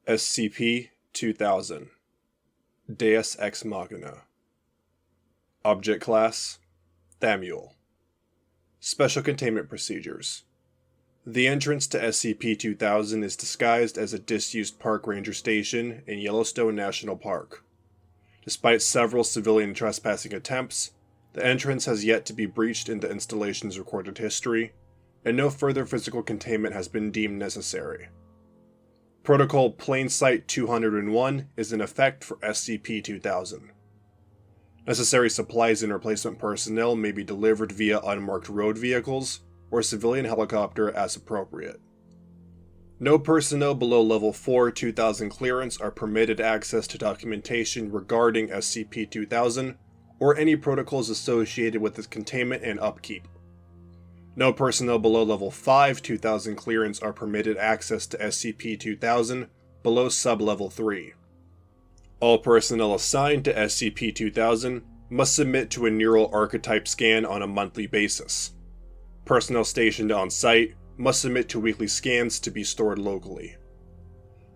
SCP-2000 Deus Ex Machina. Object Class Thamule. Special Containment Procedures. The entrance to SCP-2000 is disguised as a disused park ranger station in Yellowstone National Park. Despite several civilian trespassing attempts, the entrance has yet to be breached in the installation's recorded history, and no further physical containment has been deemed necessary. Protocol Plain Sight 201 is in effect for SCP-2000. Necessary supplies and replacement personnel may be delivered via unmarked road vehicles or civilian helicopter as appropriate. No personnel below Level 4 2000 clearance are permitted access to documentation regarding SCP-2000 or any protocols associated with its containment and upkeep. No personnel below Level 5 2000 clearance are permitted access to SCP-2000 below Sub-Level 3. All personnel assigned to SCP-2000 must submit to a neural archetype scan on a monthly basis. Personnel stationed on site must submit to weekly scans to be stored locally.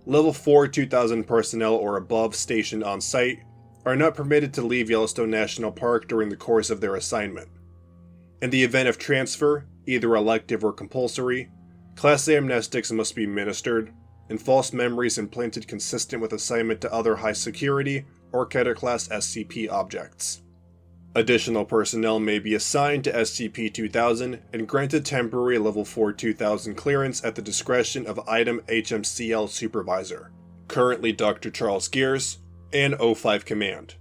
Level 4 2000 personnel or above stationed on site are not permitted to leave Yellowstone National Park during the course of their assignment. In the event of transfer, either elective or compulsory, Class A amnestics must be administered, and false memories implanted consistent with assignment to other high-security or Keter-class SCP objects. Additional personnel may be assigned to SCP-2000 and granted temporary Level 4 2000 clearance at the discretion of Item HMCL Supervisor, currently Dr. Charles Gears, and O5 Command.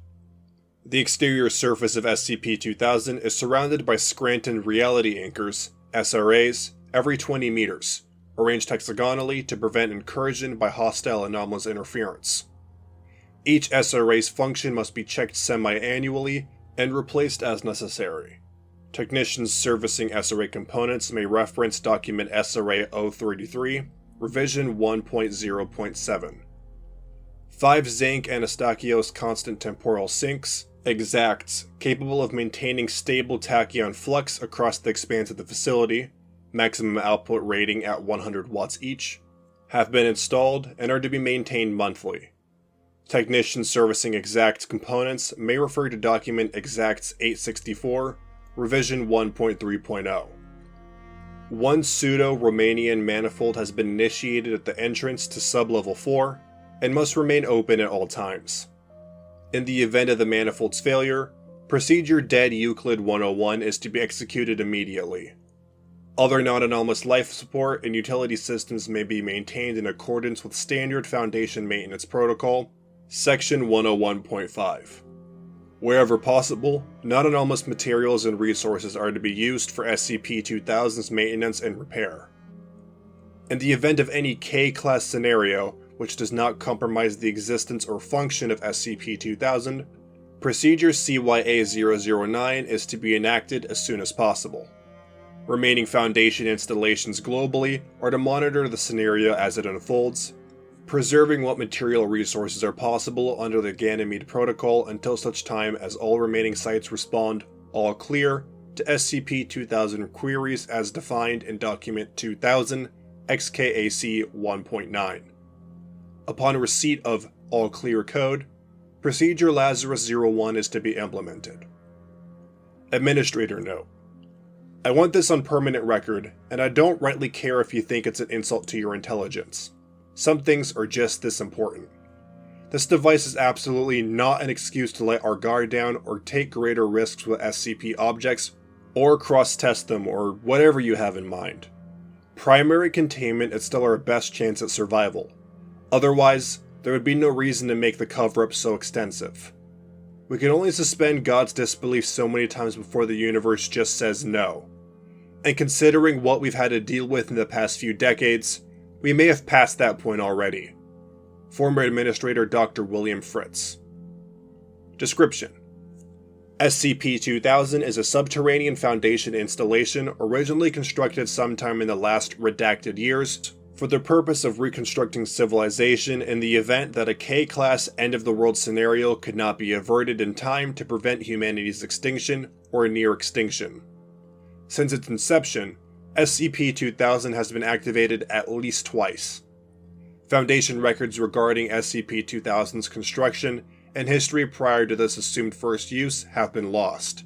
The exterior surface of SCP-2000 is surrounded by Scranton reality anchors, SRAs, every 20 meters, arranged hexagonally to prevent incursion by hostile anomalous interference. Each SRA's function must be checked semi-annually and replaced as necessary. Technicians servicing SRA components may reference document SRA 033, revision 1.0.7. 5 Zank Anastakios constant temporal sinks, exacts, capable of maintaining stable tachyon flux across the expanse of the facility, maximum output rating at 100 watts each, have been installed and are to be maintained monthly. Technicians servicing exact components may refer to document Exacts 864, revision 1.3.0. One pseudo-Romanian manifold has been initiated at the entrance to Sub-Level 4, and must remain open at all times. In the event of the manifold's failure, Procedure Dead Euclid 101 is to be executed immediately. Other non-anomalous life support and utility systems may be maintained in accordance with Standard Foundation Maintenance Protocol, Section 101.5. Wherever possible, non-anomalous materials and resources are to be used for SCP-2000's maintenance and repair. In the event of any K-Class scenario, which does not compromise the existence or function of SCP-2000, Procedure CYA-009 is to be enacted as soon as possible. Remaining Foundation installations globally are to monitor the scenario as it unfolds, preserving what material resources are possible under the Ganymede Protocol until such time as all remaining sites respond all clear to SCP-2000 queries as defined in Document 2000 XKAC 1.9. Upon receipt of All Clear Code, Procedure Lazarus 01 is to be implemented. Administrator Note: I want this on permanent record, and I don't rightly care if you think it's an insult to your intelligence. Some things are just this important. This device is absolutely not an excuse to let our guard down or take greater risks with SCP objects, or cross-test them, or whatever you have in mind. Primary containment is still our best chance at survival. Otherwise, there would be no reason to make the cover-up so extensive. We can only suspend God's disbelief so many times before the universe just says no. And considering what we've had to deal with in the past few decades, we may have passed that point already. Former Administrator Dr. William Fritz. Description: SCP-2000 is a subterranean Foundation installation originally constructed sometime in the last redacted years for the purpose of reconstructing civilization in the event that a K-Class end-of-the-world scenario could not be averted in time to prevent humanity's extinction or near extinction. Since its inception, SCP-2000 has been activated at least twice. Foundation records regarding SCP-2000's construction and history prior to this assumed first use have been lost.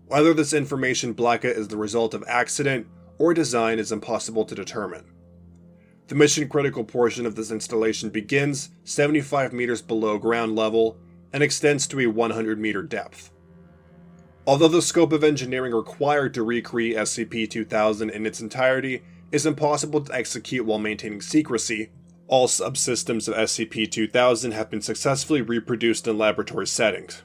Whether this information blackout is the result of accident or design is impossible to determine. The mission-critical portion of this installation begins 75 meters below ground level and extends to a 100-meter depth. Although the scope of engineering required to recreate SCP-2000 in its entirety is impossible to execute while maintaining secrecy, all subsystems of SCP-2000 have been successfully reproduced in laboratory settings.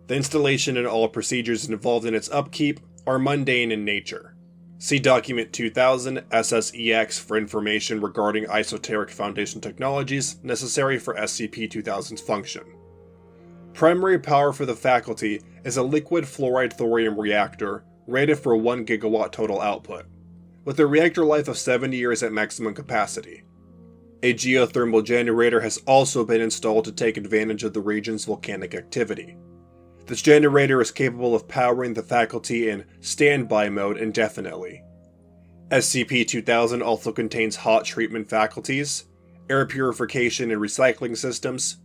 The installation and all procedures involved in its upkeep are mundane in nature. See Document 2000 SSEX for information regarding esoteric Foundation technologies necessary for SCP-2000's function. Primary power for the faculty is a liquid fluoride thorium reactor rated for 1 gigawatt total output, with a reactor life of 70 years at maximum capacity. A geothermal generator has also been installed to take advantage of the region's volcanic activity. This generator is capable of powering the faculty in standby mode indefinitely. SCP-2000 also contains hot treatment faculties, air purification and recycling systems,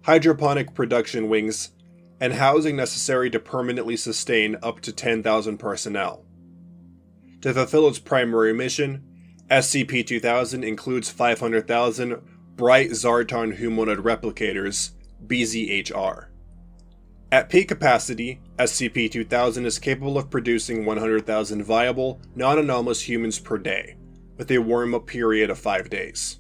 hydroponic production wings, and housing necessary to permanently sustain up to 10,000 personnel. To fulfill its primary mission, SCP-2000 includes 500,000 Bright Zartan Humanoid Replicators, BZHR. At peak capacity, SCP-2000 is capable of producing 100,000 viable, non-anomalous humans per day, with a warm-up period of 5 days.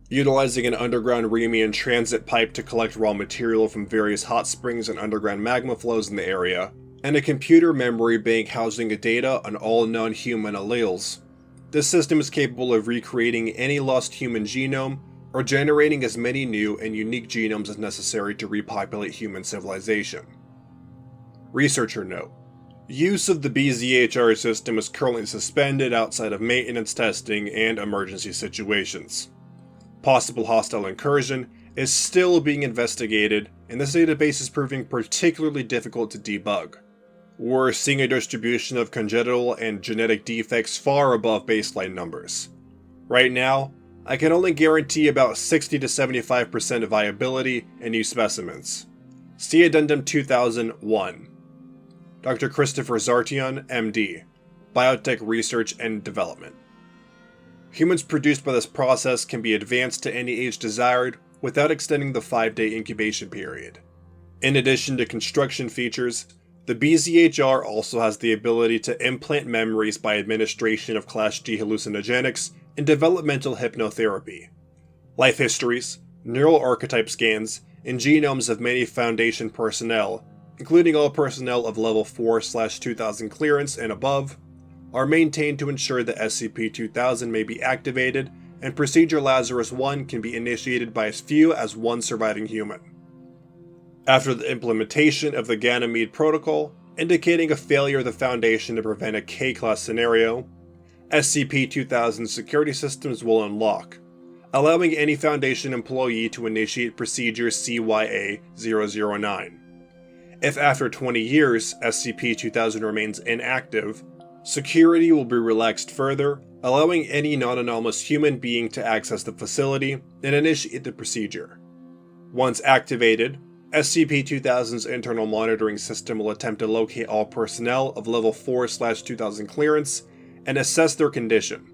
Utilizing an underground Remian transit pipe to collect raw material from various hot springs and underground magma flows in the area, and a computer memory bank housing data on all non-human alleles, this system is capable of recreating any lost human genome or generating as many new and unique genomes as necessary to repopulate human civilization. Researcher note: use of the BZHR system is currently suspended outside of maintenance testing and emergency situations. Possible hostile incursion is still being investigated, and this database is proving particularly difficult to debug. We're seeing a distribution of congenital and genetic defects far above baseline numbers. Right now, I can only guarantee about 60 to 75% viability in new specimens. See Addendum 2001. Dr. Christopher Zartian, MD, Biotech Research and Development. Humans produced by this process can be advanced to any age desired without extending the 5-day incubation period. In addition to construction features, the BZHR also has the ability to implant memories by administration of Class G hallucinogenics and developmental hypnotherapy. Life histories, neural archetype scans, and genomes of many Foundation personnel, including all personnel of Level 4/2000 clearance and above, are maintained to ensure that SCP-2000 may be activated and Procedure Lazarus-1 can be initiated by as few as one surviving human. After the implementation of the Ganymede Protocol, indicating a failure of the Foundation to prevent a K-Class scenario, SCP-2000's security systems will unlock, allowing any Foundation employee to initiate Procedure CYA-009. If after 20 years SCP-2000 remains inactive, security will be relaxed further, allowing any non-anomalous human being to access the facility and initiate the procedure. Once activated, SCP-2000's internal monitoring system will attempt to locate all personnel of Level 4/2000 clearance and assess their condition.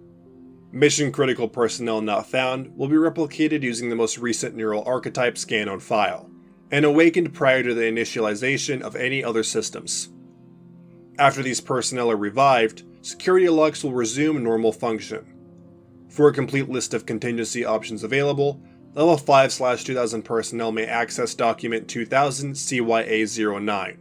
Mission-critical personnel not found will be replicated using the most recent neural archetype scan on file, and awakened prior to the initialization of any other systems. After these personnel are revived, security locks will resume normal function. For a complete list of contingency options available, Level 5/2000 personnel may access Document 2000 CYA-09.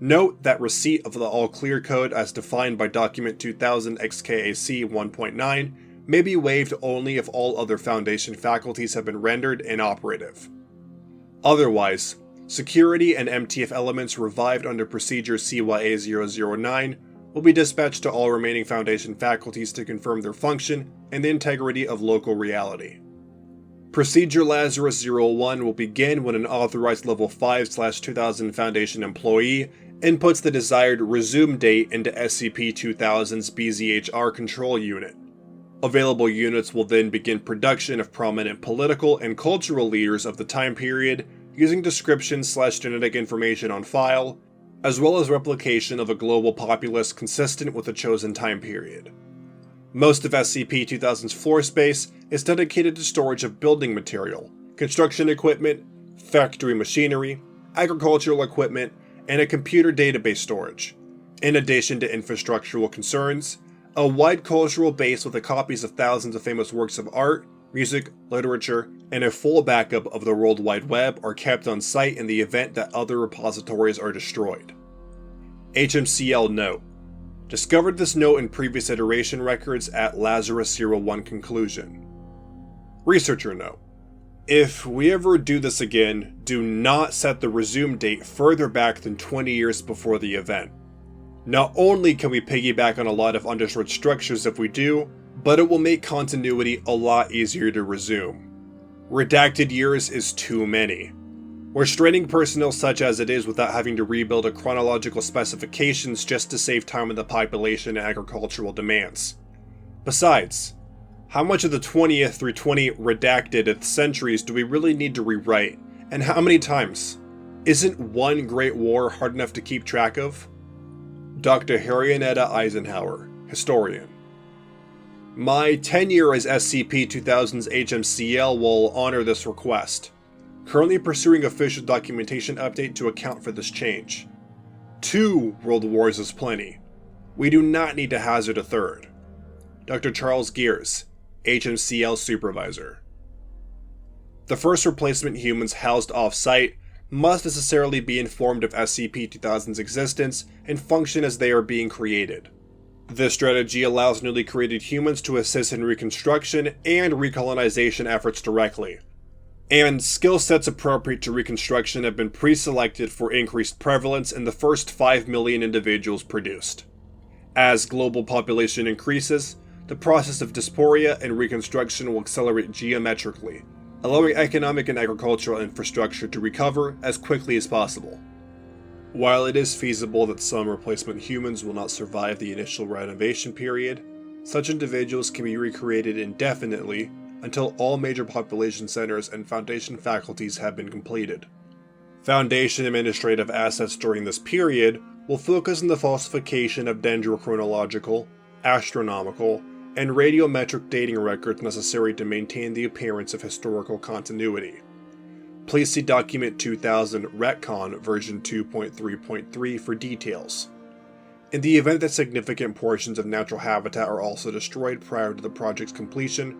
Note that receipt of the all-clear code as defined by Document 2000 XKAC 1.9 may be waived only if all other Foundation faculties have been rendered inoperative. Otherwise, security and MTF elements revived under Procedure CYA-009 will be dispatched to all remaining Foundation faculties to confirm their function and the integrity of local reality. Procedure Lazarus-01 will begin when an authorized Level 5/2000 Foundation employee inputs the desired resume date into SCP-2000's BZHR control unit. Available units will then begin production of prominent political and cultural leaders of the time period using description/genetic information on file, as well as replication of a global populace consistent with the chosen time period. Most of SCP-2000's floor space is dedicated to storage of building material, construction equipment, factory machinery, agricultural equipment, and a computer database storage, in addition to infrastructural concerns. A wide cultural base with the copies of thousands of famous works of art, music, literature, and a full backup of the World Wide Web are kept on site in the event that other repositories are destroyed. HMCL Note: discovered this note in previous iteration records at Lazarus-01 conclusion. Researcher Note: if we ever do this again, do not set the resume date further back than 20 years before the event. Not only can we piggyback on a lot of undestroyed structures if we do, but it will make continuity a lot easier to resume. Redacted years is too many. We're straining personnel such as it is without having to rebuild a chronological specifications just to save time on the population and agricultural demands. Besides, how much of the 20th through 20 redacted centuries do we really need to rewrite, and how many times? Isn't one Great War hard enough to keep track of? Dr. Harrianetta Eisenhower, historian. My tenure as SCP-2000's HMCL will honor this request. Currently pursuing official documentation update to account for this change. 2 world wars is plenty. We do not need to hazard a third. Dr. Charles Gears, HMCL Supervisor. The first replacement humans housed off-site must necessarily be informed of SCP-2000's existence and function as they are being created. This strategy allows newly created humans to assist in reconstruction and recolonization efforts directly, and skill sets appropriate to reconstruction have been pre-selected for increased prevalence in the first 5 million individuals produced. As global population increases, the process of dysphoria and reconstruction will accelerate geometrically, allowing economic and agricultural infrastructure to recover as quickly as possible. While it is feasible that some replacement humans will not survive the initial renovation period, such individuals can be recreated indefinitely until all major population centers and Foundation faculties have been completed. Foundation administrative assets during this period will focus on the falsification of dendrochronological, astronomical, and radiometric dating records necessary to maintain the appearance of historical continuity. Please see Document 2000 Retcon version 2.3.3 for details. In the event that significant portions of natural habitat are also destroyed prior to the project's completion,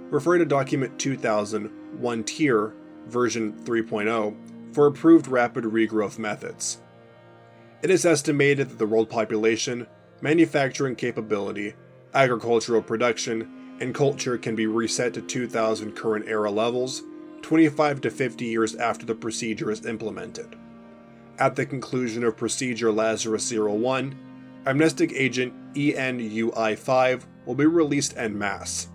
refer to Document 2000 1 Tier version 3.0 for approved rapid regrowth methods. It is estimated that the world population, manufacturing capability, agricultural production, and culture can be reset to 2000 current era levels 25 to 50 years after the procedure is implemented. At the conclusion of Procedure Lazarus-01, amnestic agent ENUI-5 will be released en masse,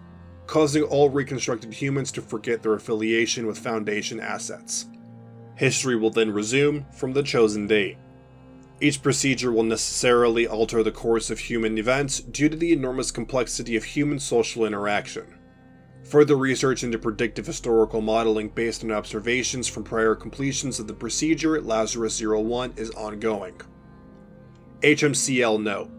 causing all reconstructed humans to forget their affiliation with Foundation assets. History will then resume from the chosen date. Each procedure will necessarily alter the course of human events due to the enormous complexity of human social interaction. Further research into predictive historical modeling based on observations from prior completions of the procedure Lazarus-01 is ongoing. HMCL Note: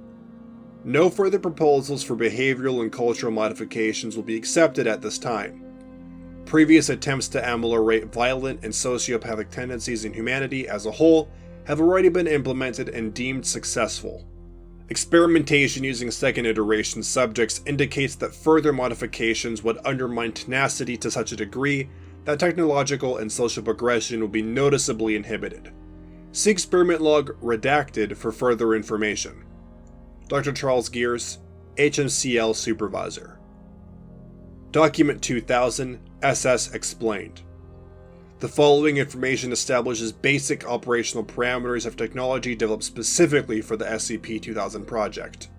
no further proposals for behavioral and cultural modifications will be accepted at this time. Previous attempts to ameliorate violent and sociopathic tendencies in humanity as a whole have already been implemented and deemed successful. Experimentation using second iteration subjects indicates that further modifications would undermine tenacity to such a degree that technological and social progression will be noticeably inhibited. See Experiment Log Redacted for further information. Dr. Charles Gears, HMCL Supervisor. Document 2000 SS Explained. The following information establishes basic operational parameters of technology developed specifically for the SCP-2000 project.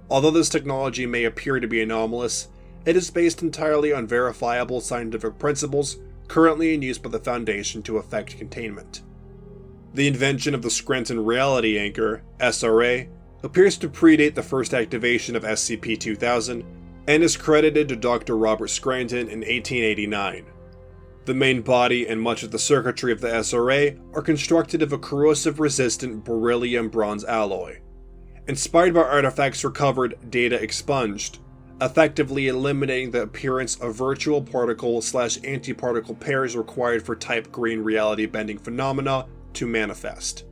Although this technology may appear to be anomalous, it is based entirely on verifiable scientific principles currently in use by the Foundation to effect containment. The invention of the Scranton Reality Anchor, SRA, appears to predate the first activation of SCP-2000, and is credited to Dr. Robert Scranton in 1889. The main body and much of the circuitry of the SRA are constructed of a corrosive-resistant beryllium-bronze alloy. Inspired by artifacts recovered, data expunged, effectively eliminating the appearance of virtual particle/antiparticle pairs required for type green reality bending phenomena to manifest.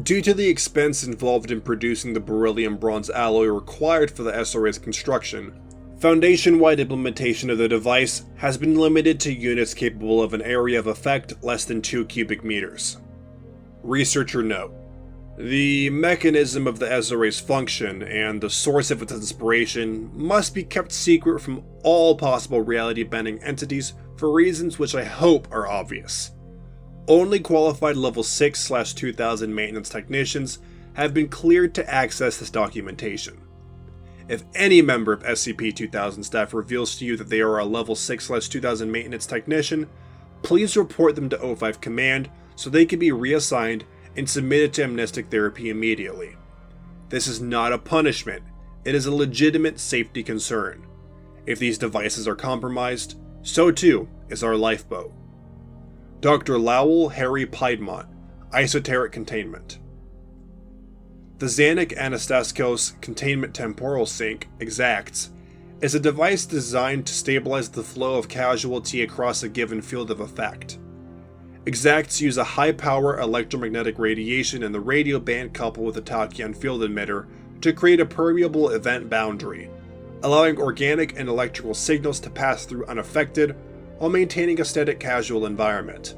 Due to the expense involved in producing the beryllium-bronze alloy required for the SRA's construction, Foundation-wide implementation of the device has been limited to units capable of an area of effect less than 2 cubic meters. Researcher note: the mechanism of the SRA's function and the source of its inspiration must be kept secret from all possible reality-bending entities for reasons which I hope are obvious. Only qualified Level 6/2000 maintenance technicians have been cleared to access this documentation. If any member of SCP-2000 staff reveals to you that they are a Level 6/2000 maintenance technician, please report them to O5 Command so they can be reassigned and submitted to amnestic therapy immediately. This is not a punishment, it is a legitimate safety concern. If these devices are compromised, so too is our lifeboat. Dr. Lowell Harry Piedmont, Esoteric Containment. The Zanuck Anastaskos Containment Temporal Sink, EXACTS, is a device designed to stabilize the flow of casualty across a given field of effect. EXACTS use a high-power electromagnetic radiation in the radio band coupled with a tachyon field emitter to create a permeable event boundary, allowing organic and electrical signals to pass through unaffected while maintaining a static casual environment.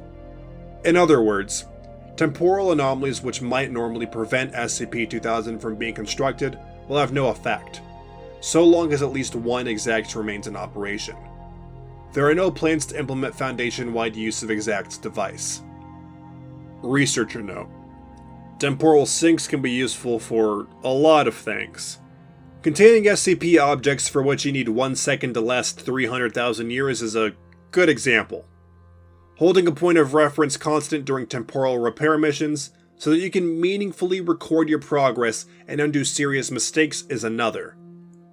In other words, temporal anomalies which might normally prevent SCP-2000 from being constructed will have no effect, so long as at least one EXACTS remains in operation. There are no plans to implement Foundation-wide use of EXACTS device. Researcher note: temporal sinks can be useful for a lot of things. Containing SCP objects for which you need 1 second to last 300,000 years is a good example. Holding a point of reference constant during temporal repair missions so that you can meaningfully record your progress and undo serious mistakes is another.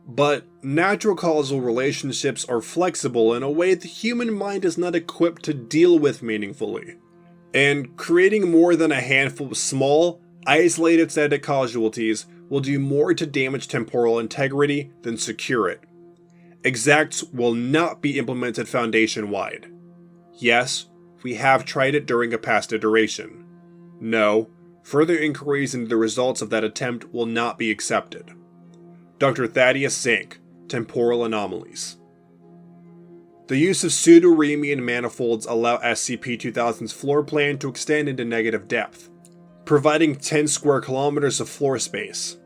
But natural causal relationships are flexible in a way the human mind is not equipped to deal with meaningfully, and creating more than a handful of small, isolated static casualties will do more to damage temporal integrity than secure it. EXACTS will not be implemented Foundation-wide. Yes, we have tried it during a past iteration. No, further inquiries into the results of that attempt will not be accepted. Dr. Thaddeus Zink, Temporal Anomalies. The use of pseudo-Riemann manifolds allow SCP-2000's floor plan to extend into negative depth, providing 10 square kilometers of floor space.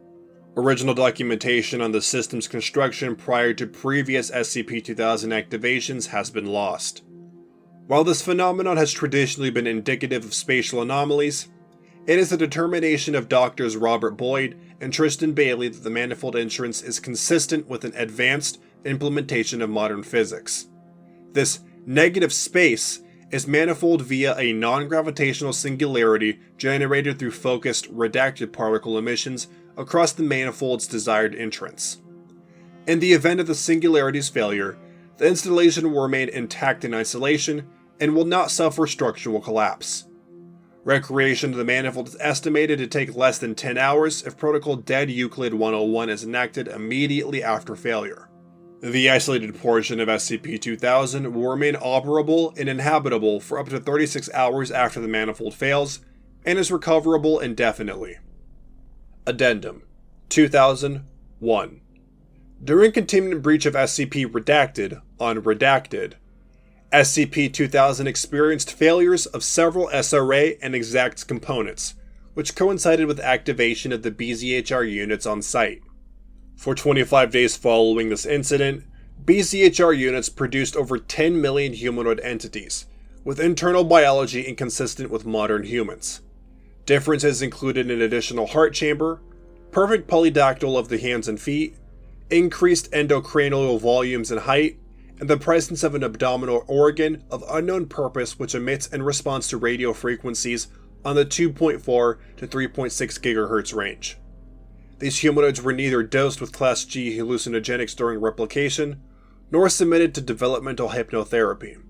Original documentation on the system's construction prior to previous SCP-2000 activations has been lost. While this phenomenon has traditionally been indicative of spatial anomalies, it is the determination of Drs. Robert Boyd and Tristan Bailey that the manifold entrance is consistent with an advanced implementation of modern physics. This negative space is manifold via a non-gravitational singularity generated through focused, redacted particle emissions across the manifold's desired entrance. In the event of the singularity's failure, the installation will remain intact in isolation and will not suffer structural collapse. Recreation of the manifold is estimated to take less than 10 hours if Protocol Dead Euclid 101 is enacted immediately after failure. The isolated portion of SCP-2000 will remain operable and inhabitable for up to 36 hours after the manifold fails, and is recoverable indefinitely. Addendum 2001. During containment breach of SCP Redacted on Redacted, SCP-2000 experienced failures of several SRA and EXACTS components, which coincided with activation of the BZHR units on site. For 25 days following this incident, BZHR units produced over 10 million humanoid entities, with internal biology inconsistent with modern humans. Differences included an additional heart chamber, perfect polydactyl of the hands and feet, increased endocranial volumes and height, and the presence of an abdominal organ of unknown purpose which emits in response to radio frequencies on the 2.4 to 3.6 GHz range. These humanoids were neither dosed with Class G hallucinogenics during replication, nor submitted to developmental hypnotherapy.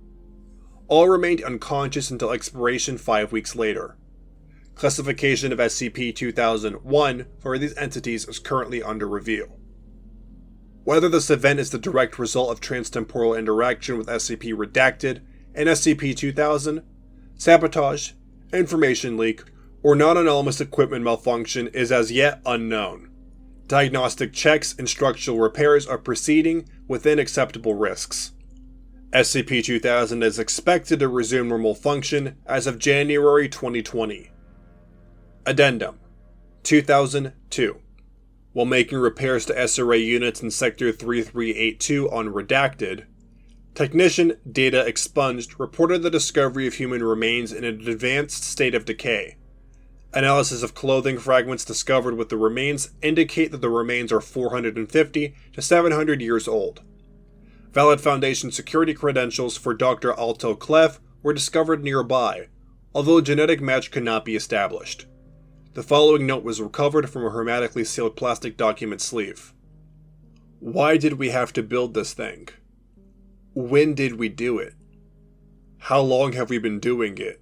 All remained unconscious until expiration 5 weeks later. Classification of SCP-2001 for these entities is currently under review. Whether this event is the direct result of transtemporal interaction with SCP-Redacted and SCP-2000, sabotage, information leak, or non-anomalous equipment malfunction is as yet unknown. Diagnostic checks and structural repairs are proceeding within acceptable risks. SCP-2000 is expected to resume normal function as of January 2020. Addendum 2002. While making repairs to SRA units in Sector 3382 on Redacted, Technician Data Expunged reported the discovery of human remains in an advanced state of decay. Analysis of clothing fragments discovered with the remains indicate that the remains are 450 to 700 years old. Valid Foundation security credentials for Dr. Alto Clef were discovered nearby, although a genetic match could not be established. The following note was recovered from a hermetically sealed plastic document sleeve. Why did we have to build this thing? When did we do it? How long have we been doing it?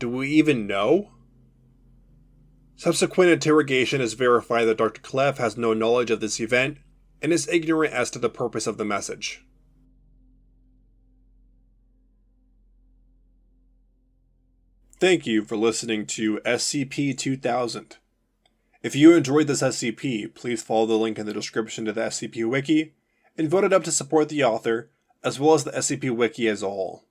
Do we even know? Subsequent interrogation has verified that Dr. Clef has no knowledge of this event and is ignorant as to the purpose of the message. Thank you for listening to SCP-2000. If you enjoyed this SCP, please follow the link in the description to the SCP Wiki, and vote it up to support the author, as well as the SCP Wiki as a whole.